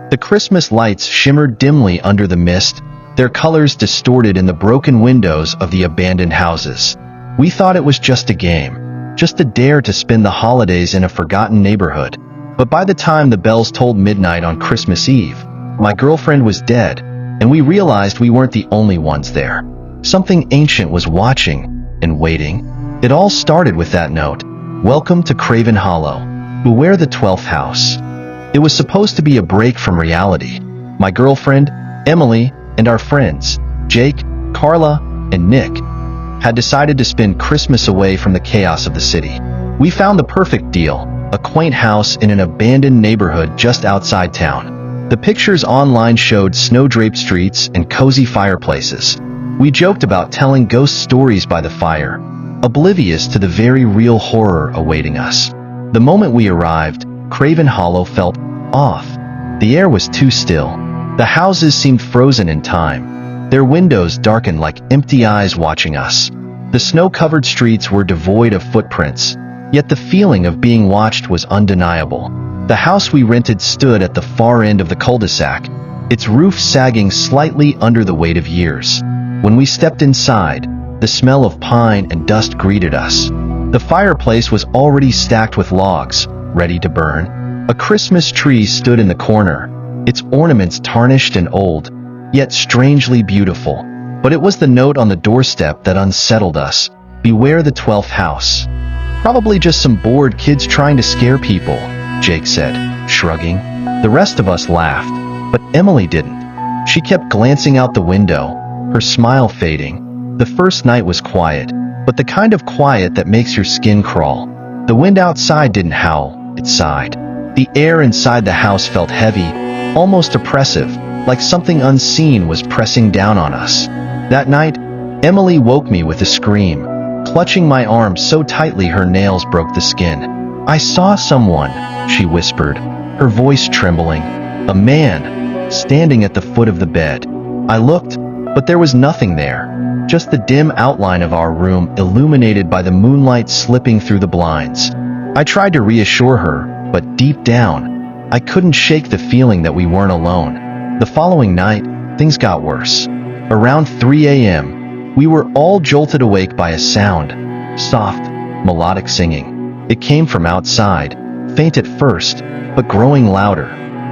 The Christmas lights shimmered dimly under the mist, their colors distorted in the broken windows of the abandoned houses. We thought it was just a game, just a dare to spend the holidays in a forgotten neighborhood. But by the time the bells tolled midnight on Christmas Eve, my girlfriend was dead, and we realized we weren't the only ones there. Something ancient was watching and waiting. It all started with that note: "Welcome to Kraven Hollow. Beware the 12th house." It was supposed to be a break from reality. My girlfriend, Emily, and our friends, Jake, Carla, and Nick, had decided to spend Christmas away from the chaos of the city. We found the perfect deal: a quaint house in an abandoned neighborhood just outside town. The pictures online showed snow-draped streets and cozy fireplaces. We joked about telling ghost stories by the fire, oblivious to the very real horror awaiting us. The moment we arrived, Kraven Hollow felt off. The air was too still. The houses seemed frozen in time, their windows darkened like empty eyes watching us. The snow-covered streets were devoid of footprints, yet the feeling of being watched was undeniable. The house we rented stood at the far end of the cul-de-sac, its roof sagging slightly under the weight of years. When we stepped inside, the smell of pine and dust greeted us. The fireplace was already stacked with logs, ready to burn. A Christmas tree stood in the corner, its ornaments tarnished and old, yet strangely beautiful. But it was the note on the doorstep that unsettled us: "Beware the 12th house." "Probably just some bored kids trying to scare people," Jake said, shrugging. The rest of us laughed, but Emily didn't. She kept glancing out the window, her smile fading. The first night was quiet, but the kind of quiet that makes your skin crawl. The wind outside didn't howl, it sighed. The air inside the house felt heavy, almost oppressive, like something unseen was pressing down on us. That night, Emily woke me with a scream, clutching my arm so tightly her nails broke the skin. "I saw someone," she whispered, her voice trembling. "A man, standing at the foot of the bed." I looked, but there was nothing there, just the dim outline of our room illuminated by the moonlight slipping through the blinds. I tried to reassure her, but deep down, I couldn't shake the feeling that we weren't alone. The following night, things got worse. Around 3 a.m., we were all jolted awake by a sound: soft, melodic singing. It came from outside, faint at first, but growing louder.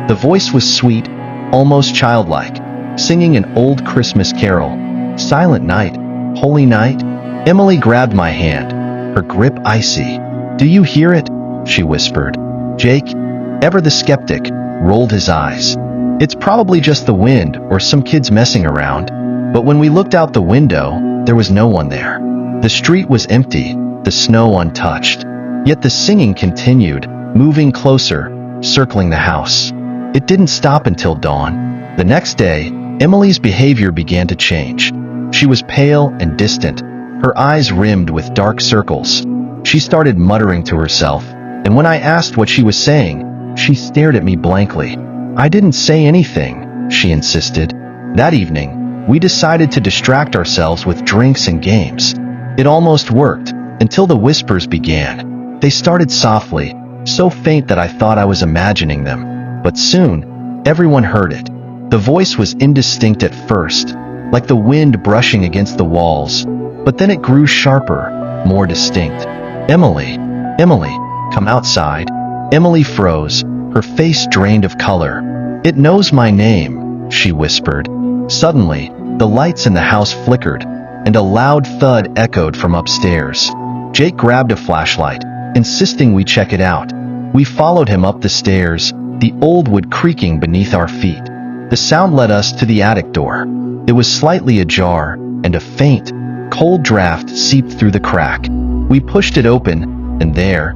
The voice was sweet, almost childlike, singing an old Christmas carol. "Silent night, holy night." Emily grabbed my hand, her grip icy. "Do you hear it?" she whispered. Jake, ever the skeptic, rolled his eyes. "It's probably just the wind or some kids messing around." But when we looked out the window, there was no one there. The street was empty, the snow untouched. Yet the singing continued, moving closer, circling the house. It didn't stop until dawn. The next day, Emily's behavior began to change. She was pale and distant, her eyes rimmed with dark circles. She started muttering to herself, and when I asked what she was saying, she stared at me blankly. "I didn't say anything," she insisted. That evening, we decided to distract ourselves with drinks and games. It almost worked, until the whispers began. They started softly, so faint that I thought I was imagining them. But soon, everyone heard it. The voice was indistinct at first, like the wind brushing against the walls, but then it grew sharper, more distinct. "Emily, Emily, come outside." Emily froze, her face drained of color. "It knows my name," she whispered. Suddenly, the lights in the house flickered, and a loud thud echoed from upstairs. Jake grabbed a flashlight, insisting we check it out. We followed him up the stairs, the old wood creaking beneath our feet. The sound led us to the attic door. It was slightly ajar, and a faint, cold draft seeped through the crack. We pushed it open, and there,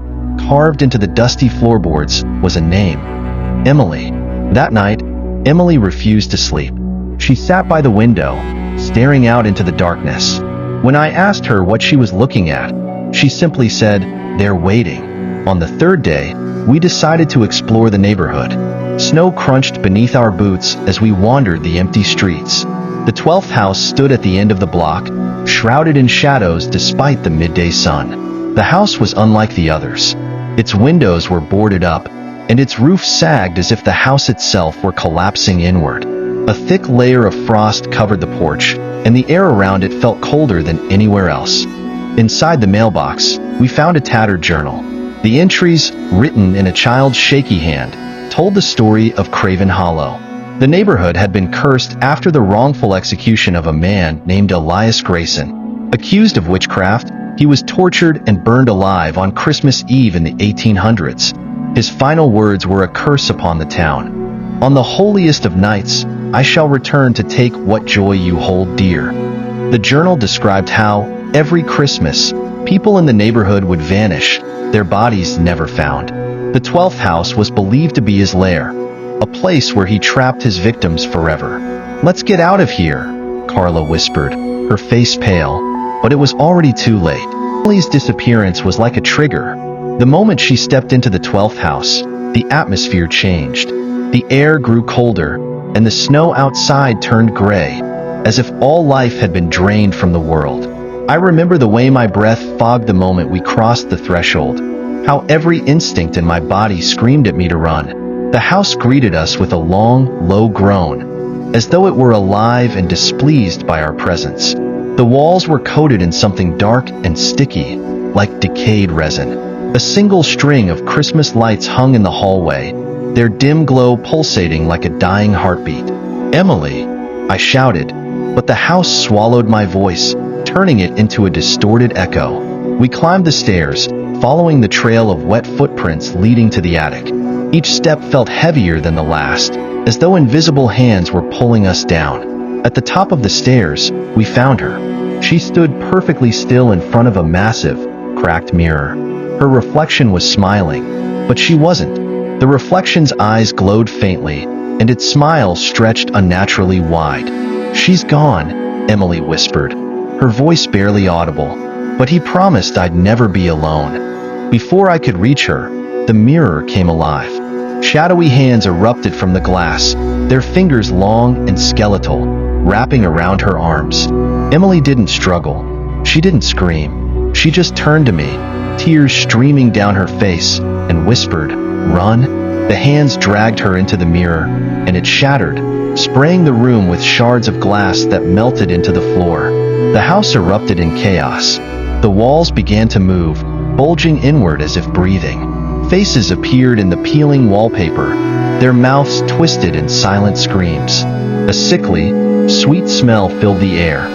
carved into the dusty floorboards, was a name: Emily. That night, Emily refused to sleep. She sat by the window, staring out into the darkness. When I asked her what she was looking at, she simply said, "They're waiting." On the third day, we decided to explore the neighborhood. Snow crunched beneath our boots as we wandered the empty streets. The 12th house stood at the end of the block, shrouded in shadows despite the midday sun. The house was unlike the others. Its windows were boarded up, and its roof sagged as if the house itself were collapsing inward. A thick layer of frost covered the porch, and the air around it felt colder than anywhere else. Inside the mailbox, we found a tattered journal. The entries, written in a child's shaky hand, told the story of Kraven Hollow. The neighborhood had been cursed after the wrongful execution of a man named Elias Grayson. Accused of witchcraft, he was tortured and burned alive on Christmas Eve in the 1800s. His final words were a curse upon the town. "On the holiest of nights, I shall return to take what joy you hold dear." The journal described how, every Christmas, people in the neighborhood would vanish, their bodies never found. The 12th house was believed to be his lair, a place where he trapped his victims forever. "Let's get out of here," Carla whispered, her face pale, but it was already too late. Emily's disappearance was like a trigger. The moment she stepped into the 12th house, the atmosphere changed. The air grew colder, and the snow outside turned gray, as if all life had been drained from the world. I remember the way my breath fogged the moment we crossed the threshold, how every instinct in my body screamed at me to run. The house greeted us with a long, low groan, as though it were alive and displeased by our presence. The walls were coated in something dark and sticky, like decayed resin. A single string of Christmas lights hung in the hallway, their dim glow pulsating like a dying heartbeat. "Emily!" I shouted, but the house swallowed my voice, turning it into a distorted echo. We climbed the stairs, following the trail of wet footprints leading to the attic. Each step felt heavier than the last, as though invisible hands were pulling us down. At the top of the stairs, we found her. She stood perfectly still in front of a massive, cracked mirror. Her reflection was smiling, but she wasn't. The reflection's eyes glowed faintly, and its smile stretched unnaturally wide. "She's gone," Emily whispered, her voice barely audible, but he promised I'd never be alone. Before I could reach her, the mirror came alive. Shadowy hands erupted from the glass, their fingers long and skeletal, wrapping around her arms. Emily didn't struggle. She didn't scream. She just turned to me, tears streaming down her face, and whispered, "Run." The hands dragged her into the mirror, and it shattered, spraying the room with shards of glass that melted into the floor. The house erupted in chaos. The walls began to move, bulging inward as if breathing. Faces appeared in the peeling wallpaper, their mouths twisted in silent screams. A sickly, sweet smell filled the air,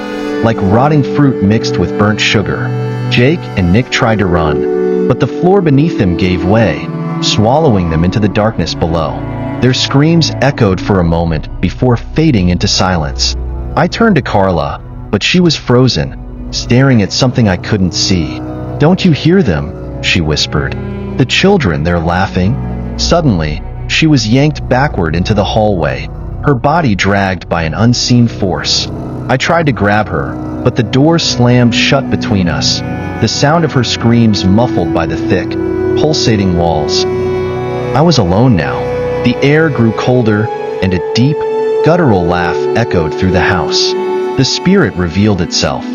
like rotting fruit mixed with burnt sugar. Jake and Nick tried to run, but the floor beneath them gave way, swallowing them into the darkness below. Their screams echoed for a moment before fading into silence. I turned to Carla, but she was frozen, staring at something I couldn't see. "Don't you hear them?" she whispered. "The children, they're laughing." Suddenly, she was yanked backward into the hallway, her body dragged by an unseen force. I tried to grab her, but the door slammed shut between us, the sound of her screams muffled by the thick, pulsating walls. I was alone now. The air grew colder, and a deep, guttural laugh echoed through the house. The spirit revealed itself,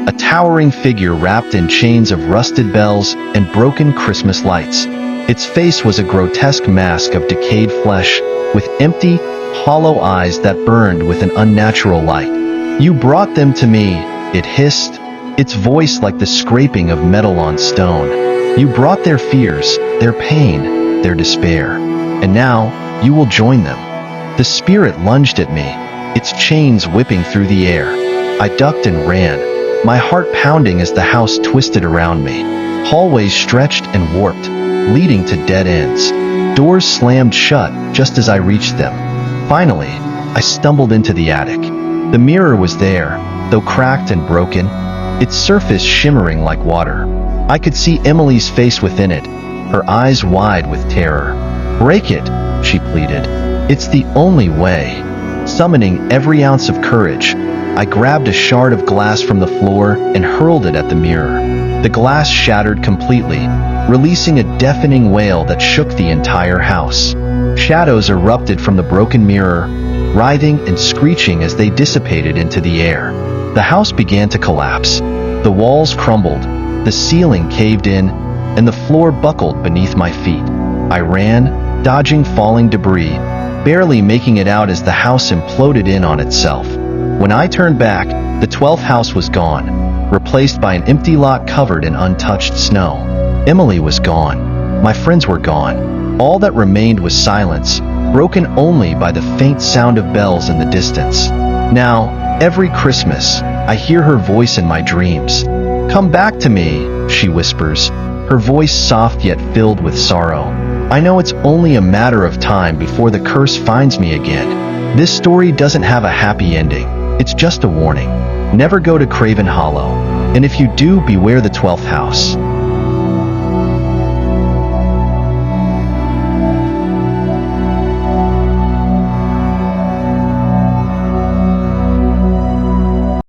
a towering figure wrapped in chains of rusted bells and broken Christmas lights. Its face was a grotesque mask of decayed flesh, with empty, hollow eyes that burned with an unnatural light. "You brought them to me," it hissed, its voice like the scraping of metal on stone. "You brought their fears, their pain, their despair. And now, you will join them." The spirit lunged at me, its chains whipping through the air. I ducked and ran, my heart pounding as the house twisted around me. Hallways stretched and warped, leading to dead ends. Doors slammed shut just as I reached them. Finally, I stumbled into the attic. The mirror was there, though cracked and broken, its surface shimmering like water. I could see Emily's face within it, her eyes wide with terror. "Break it," she pleaded. "It's the only way." Summoning every ounce of courage, I grabbed a shard of glass from the floor and hurled it at the mirror. The glass shattered completely, releasing a deafening wail that shook the entire house. Shadows erupted from the broken mirror, writhing and screeching as they dissipated into the air. The house began to collapse. The walls crumbled, the ceiling caved in, and the floor buckled beneath my feet. I ran, dodging falling debris, barely making it out as the house imploded in on itself. When I turned back, the 12th house was gone, replaced by an empty lot covered in untouched snow. Emily was gone. My friends were gone. All that remained was silence, broken only by the faint sound of bells in the distance. Now, every Christmas, I hear her voice in my dreams. "Come back to me," she whispers, her voice soft yet filled with sorrow. I know it's only a matter of time before the curse finds me again. This story doesn't have a happy ending. It's just a warning. Never go to Kraven Hollow. And if you do, beware the 12th house.